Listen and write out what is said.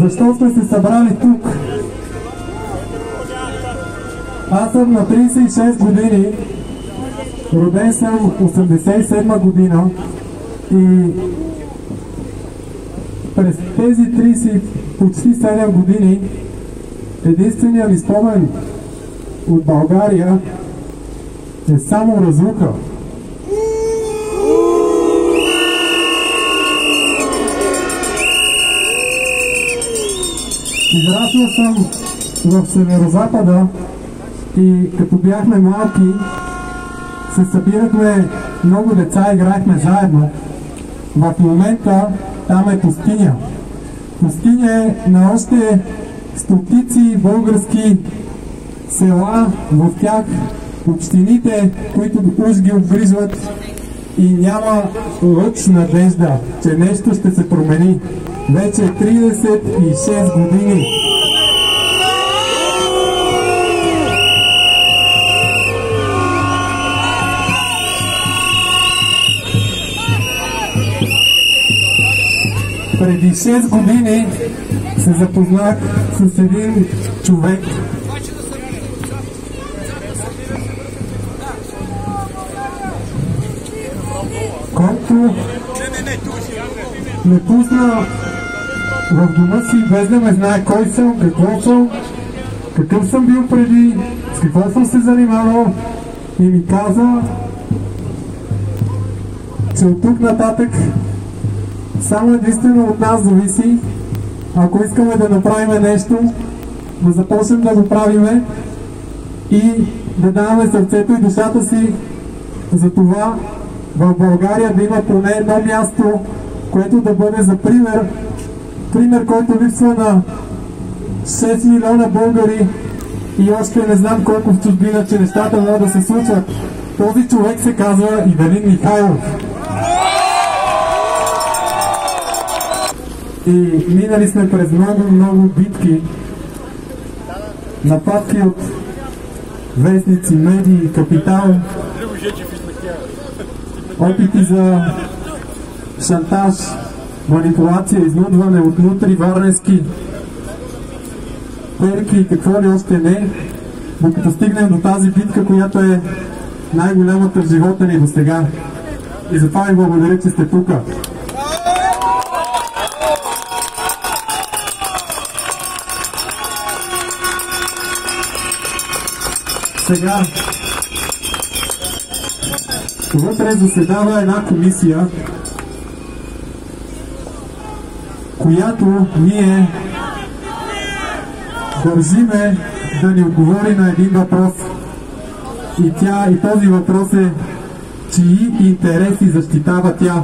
Защо сме се събрали тук? Аз съм на 36 години, роден съм 87 година и през тези 30, почти 7 години единственият ми спомен от България е само разруха. Израснал съм в Северозапада и като бяхме малки се събирахме много деца и играехме заедно. В момента там е пустиня. Пустиня е на още стотици български села, в тях общините, които уж ги обгрижват и няма лъч надежда, че нещо ще се промени. Вече 36 години. Преди 6 години се запознах с един човек, който ме пусна в дома си без да ме знае кой съм, какво съм, какъв съм бил преди, с какво съм се занимавал и ми каза, че от тук нататък само единствено от нас зависи, ако искаме да направим нещо, да започнем да го правиме и да даваме сърцето и душата си за това в България да има поне едно място, което да бъде за пример, който липсва на 6 милиона българи и още не знам колко в чужбина, че нещата могат да се случват. Този човек се казва Ивелин Михайлов. И минали сме през много битки, нападки от вестници, медии, капитал, опити за шантаж, манипулация, изнудване от внутри варненски перки и какво ли още не, докато стигнем до тази битка, която е най-голямата в живота ни до сега. И затова ви благодаря, че сте тук. Сега вътре заседава една комисия, която ние държиме да ни отговори на един въпрос. И този въпрос е: чии интереси защитава тя?